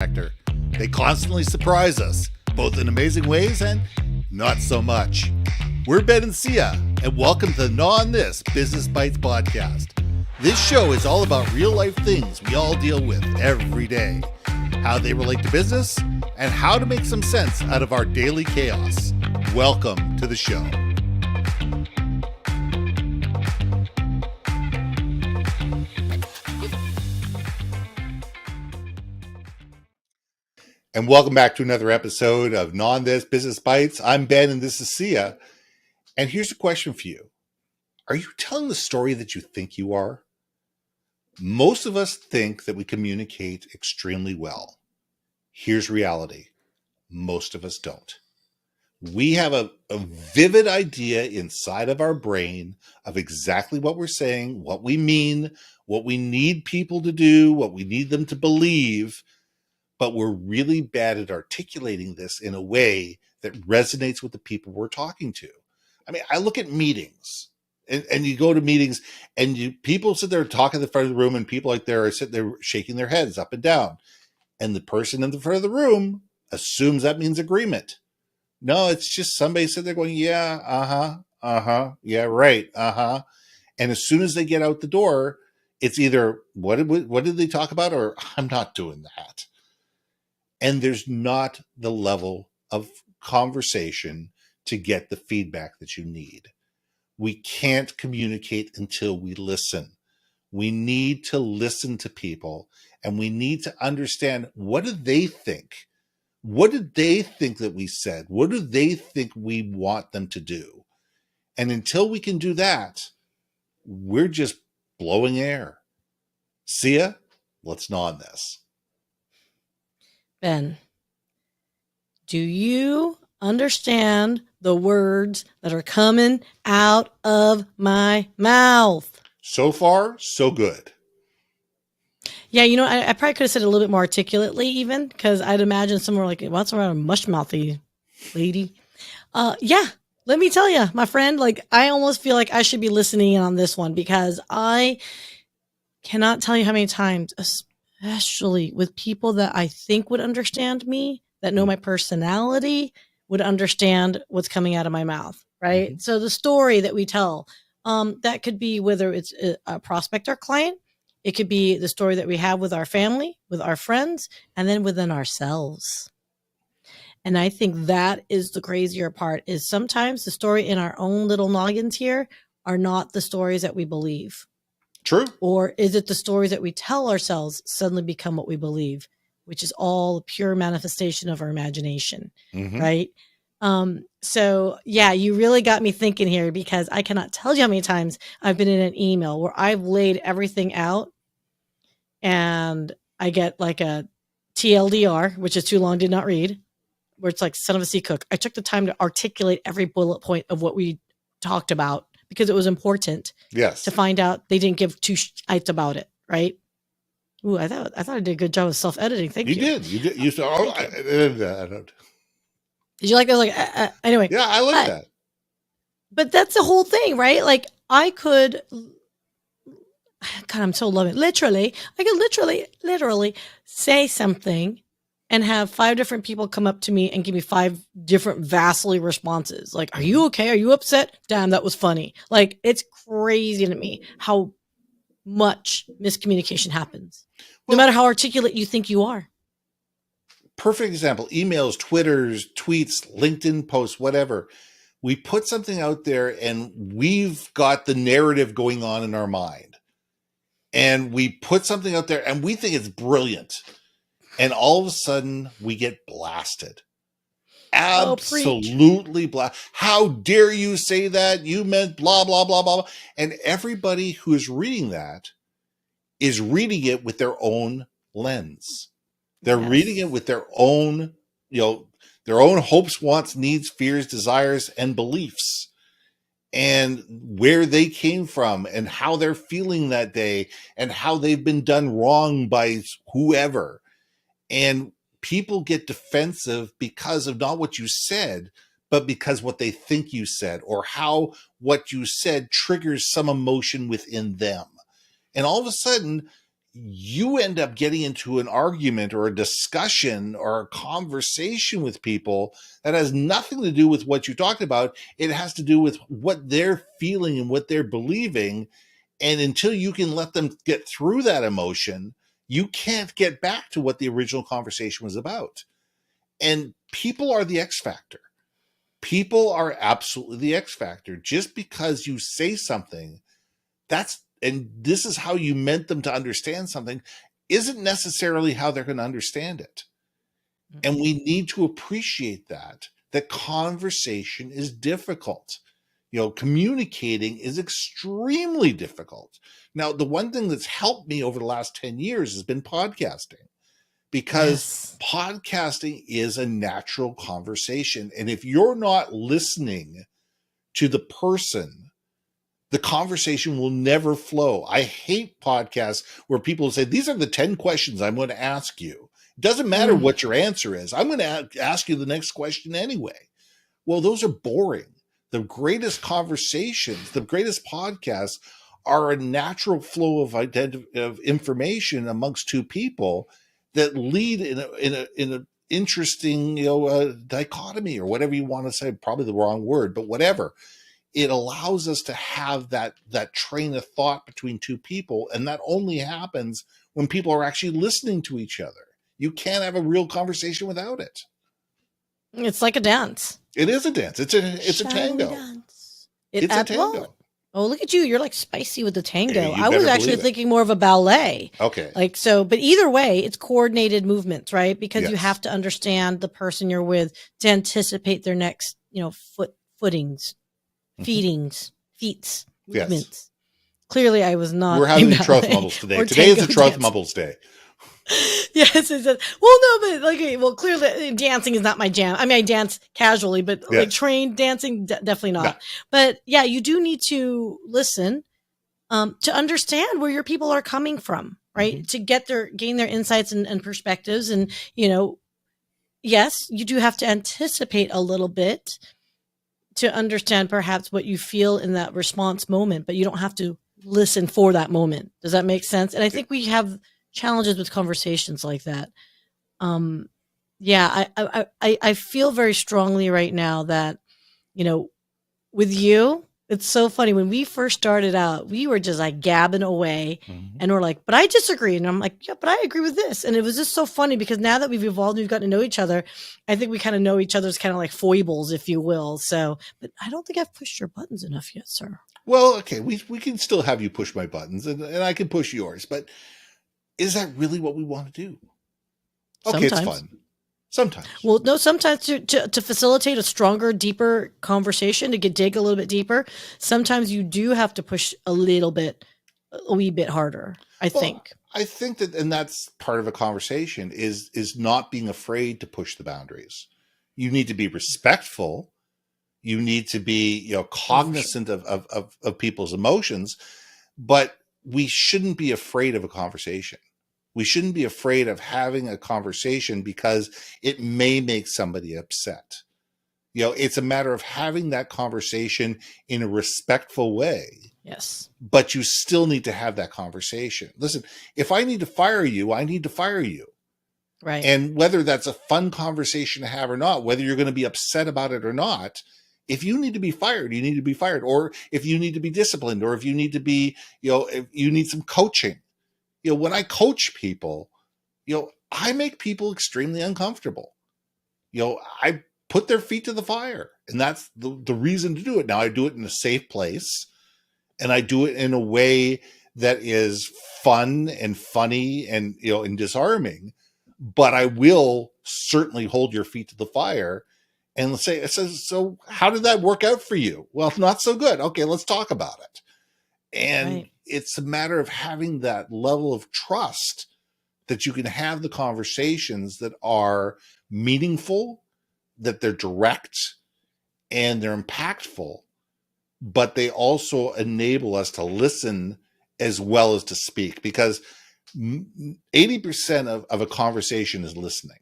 actor. They constantly surprise us, both in amazing ways and not so much. We're Ben and Sia, and welcome to the On This Business Bites podcast. This show is all about real life things we all deal with every day, how they relate to business, and how to make some sense out of our daily chaos. Welcome to the show. And welcome back to another episode of On This Business Bites. I'm Ben and this is Sia. And here's a question for you. Are you telling the story that you think you are? Most of us think that we communicate extremely well. Here's reality. Most of us don't. We have a vivid idea inside of our brain of exactly what we're saying, what we mean, what we need people to do, what we need them to believe, but we're really bad at articulating this in a way that resonates with the people we're talking to. I mean, I look at meetings, and you go to meetings, and people sit there talking in the front of the room, and people like there are sitting there shaking their heads up and down. And the person in the front of the room assumes that means agreement. No, it's just somebody sitting there going, yeah, yeah, right, And as soon as they get out the door, it's either, what did they talk about? Or I'm not doing that. And there's not the level of conversation to get the feedback that you need. We can't communicate until we listen. We need to listen to people, and we need to understand, what do they think? What did they think that we said? What do they think we want them to do? And until we can do that, we're just blowing air. Sia, let's nod this. Ben, do you understand the words that are coming out of my mouth? So far, so good. Yeah, you know, I probably could have said it a little bit more articulately even, because I'd imagine somewhere like, what's around a mush-mouthy lady? Yeah, let me tell you, my friend, like, I almost feel like I should be listening in on this one, because I cannot tell you how many times, especially with people that I think would understand me, that know my personality, would understand what's coming out of my mouth, right? Mm-hmm. So the story that we tell, that could be whether it's a prospect or client, it could be the story that we have with our family, with our friends, and then within ourselves. And I think that is the crazier part, is sometimes the story in our own little noggins here are not the stories that we believe. True. Or is it the stories that we tell ourselves suddenly become what we believe, which is all pure manifestation of our imagination, right? So yeah, you really got me thinking here, because I cannot tell you how many times I've been in an email where I've laid everything out and I get like a TLDR, which is too long, did not read, where it's like, son of a sea cook. I took the time to articulate every bullet point of what we talked about, because it was important. Yes. To find out they didn't give two shites about it, right? Ooh, I thought I did a good job of self-editing. Thank you. You did. You said, oh, I don't. Did you like that? Like, anyway. Yeah, I like that. But that's the whole thing, right? Like, I could, God, I'm so loving. I could literally say something and have 5 different people come up to me and give me 5 different vastly responses. Like, are you okay? Are you upset? Damn, that was funny. Like, it's crazy to me how much miscommunication happens, no matter how articulate you think you are. Perfect example: emails, Twitters, tweets, LinkedIn posts, whatever. We put something out there and we've got the narrative going on in our mind, and we put something out there and we think it's brilliant, and all of a sudden we get blasted. Absolutely blasted. How dare you say that? You meant blah, blah, blah, blah, blah. And everybody who is reading that is reading it with their own lens. They're reading it with their own, their own hopes, wants, needs, fears, desires, and beliefs, and where they came from and how they're feeling that day and how they've been done wrong by whoever. And people get defensive because of not what you said, but because what they think you said, or how what you said triggers some emotion within them. And all of a sudden, you end up getting into an argument or a discussion or a conversation with people that has nothing to do with what you talked about. It has to do with what they're feeling and what they're believing. And until you can let them get through that emotion, you can't get back to what the original conversation was about. And people are the X factor. People are absolutely the X factor. Just because you say something, and this is how you meant them to understand something, isn't necessarily how they're going to understand it. And we need to appreciate that conversation is difficult. Communicating is extremely difficult. Now, the one thing that's helped me over the last 10 years has been podcasting, because podcasting is a natural conversation. And if you're not listening to the person, the conversation will never flow. I hate podcasts where people say, these are the 10 questions I'm going to ask you. It doesn't matter what your answer is. I'm going to ask you the next question anyway. Well, those are boring. The greatest conversations, the greatest podcasts are a natural flow of information amongst two people that lead in a interesting, dichotomy, or whatever you want to say, probably the wrong word, but whatever. It allows us to have that train of thought between two people. And that only happens when people are actually listening to each other. You can't have a real conversation without it. It's like a dance. It is a dance. It's a tango. It's a tango. Oh, look at you. You're like spicy with the tango. I was actually thinking more of a ballet. Okay. But either way, it's coordinated movements, right? Because you have to understand the person you're with to anticipate their next, footings, feetings, feets, movements. Yes. Clearly, I was not. We're having troth mumbles today. Today is a troth mumbles day. Yes, it says. Well, no, but clearly, dancing is not my jam. I mean, I dance casually, but trained dancing, definitely not. No. But yeah, you do need to listen to understand where your people are coming from, right? Mm-hmm. To gain their insights and perspectives, and yes, you do have to anticipate a little bit to understand perhaps what you feel in that response moment, but you don't have to listen for that moment. Does that make sense? And I think we have challenges with conversations like that. I feel very strongly right now that, with you, it's so funny. When we first started out, we were just like gabbing away, and we're like, but I disagree. And I'm like, yeah, but I agree with this. And it was just so funny because now that we've evolved, we've gotten to know each other. I think we kind of know each other's kind of like foibles, if you will. So, but I don't think I've pushed your buttons enough yet, sir. Well, okay. We can still have you push my buttons, and I can push yours, but is that really what we want to do? Okay, sometimes. It's fun. Sometimes. Well, no, sometimes to facilitate a stronger, deeper conversation, to dig a little bit deeper, sometimes you do have to push a wee bit harder, I think. I think that, and that's part of a conversation, is not being afraid to push the boundaries. You need to be respectful. You need to be, cognizant of people's emotions, but we shouldn't be afraid of a conversation. We shouldn't be afraid of having a conversation because it may make somebody upset. It's a matter of having that conversation in a respectful way. Yes. But you still need to have that conversation. Listen, if I need to fire you, I need to fire you. Right. And whether that's a fun conversation to have or not, whether you're going to be upset about it or not, if you need to be fired, you need to be fired. Or if you need to be disciplined, or if you need to be, if you need some coaching. When I coach people, I make people extremely uncomfortable. I put their feet to the fire, and that's the reason to do it. Now, I do it in a safe place, and I do it in a way that is fun and funny and, and disarming, but I will certainly hold your feet to the fire and say, so how did that work out for you? Well, not so good. Okay, let's talk about it. And it's a matter of having that level of trust that you can have the conversations that are meaningful, that they're direct, and they're impactful, but they also enable us to listen as well as to speak, because 80% of a conversation is listening.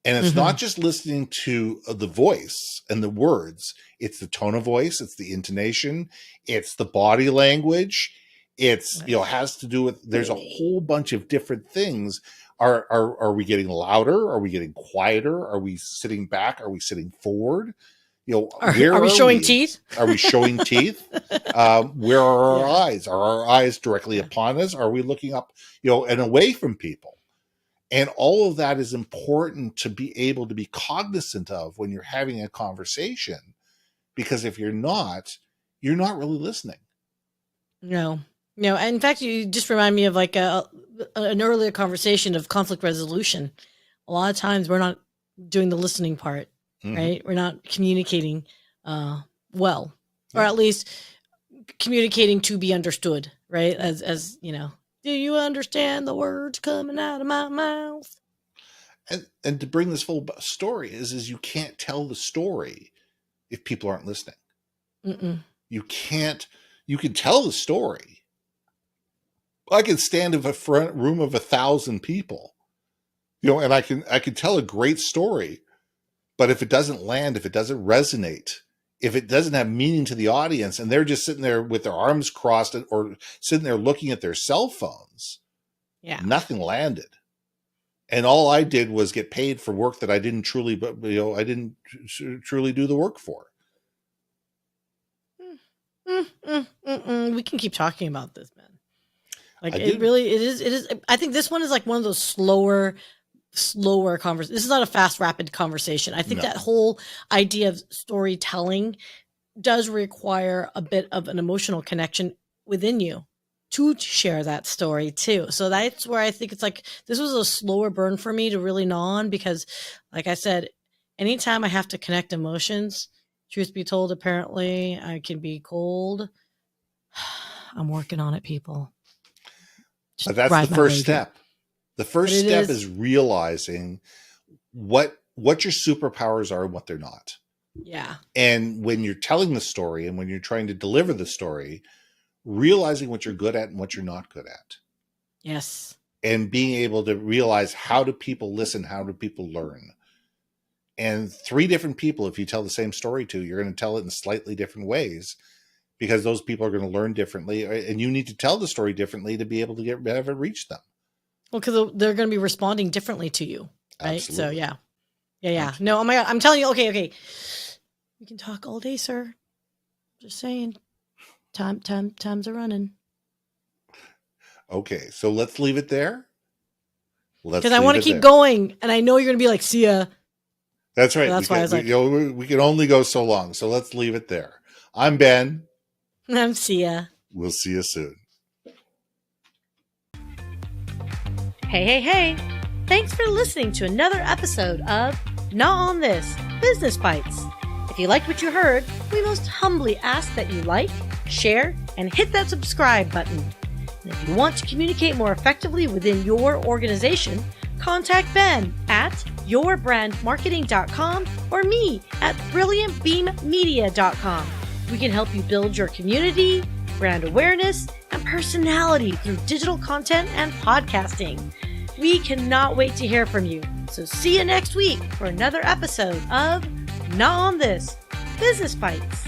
And it's not just listening to the voice and the words. It's the tone of voice. It's the intonation. It's the body language. It's, has to do with, there's a whole bunch of different things. Are we getting louder? Are we getting quieter? Are we sitting back? Are we sitting forward? Are we showing teeth? Are we showing teeth? Where are our eyes? Are our eyes directly upon us? Are we looking up, and away from people? And all of that is important to be able to be cognizant of when you're having a conversation, because if you're not really listening. No. In fact, you just remind me of like an earlier conversation of conflict resolution. A lot of times we're not doing the listening part, right? We're not communicating well, or at least communicating to be understood, right? As do you understand the words coming out of my mouth? And to bring this full story is you can't tell the story if people aren't listening. You can tell the story. I can stand in a front room of 1,000 people, and I can tell a great story, but if it doesn't land, if it doesn't resonate, if it doesn't have meaning to the audience, and they're just sitting there with their arms crossed or sitting there looking at their cell phones, nothing landed. And all I did was get paid for work that I didn't truly do the work for. We can keep talking about this, man. Like it is. I think this one is like one of those slower conversations. This is not a fast, rapid conversation. I think that whole idea of storytelling does require a bit of an emotional connection within you to share that story too. So that's where I think it's like, this was a slower burn for me to really gnaw on, because like I said, anytime I have to connect emotions, truth be told, apparently I can be cold. I'm working on it, people. But that's the first step. The first step is realizing what your superpowers are and what they're not. Yeah. And when you're telling the story and when you're trying to deliver the story, realizing what you're good at and what you're not good at. Yes. And being able to realize, how do people listen? How do people learn? And 3 different people, if you tell the same story to, you're going to tell it in slightly different ways, because those people are going to learn differently, and you need to tell the story differently to be able to have it reach them. Well, because they're going to be responding differently to you, right? Absolutely. So yeah. No, oh my God, I'm telling you. Okay. We can talk all day, sir. Just saying. Times are running. Okay, so let's leave it there. Because I want to keep going, and I know you're going to be like, see ya. That's right. So that's why I was like, we can only go so long, so let's leave it there. I'm Ben. I'm Sia. We'll see you soon. Hey. Thanks for listening to another episode of Not On This, Business Bites. If you liked what you heard, we most humbly ask that you like, share, and hit that subscribe button. And if you want to communicate more effectively within your organization, contact Ben at yourbrandmarketing.com or me at brilliantbeammedia.com. We can help you build your community, brand awareness, and personality through digital content and podcasting. We cannot wait to hear from you. So see you next week for another episode of Not On This, Business Bites.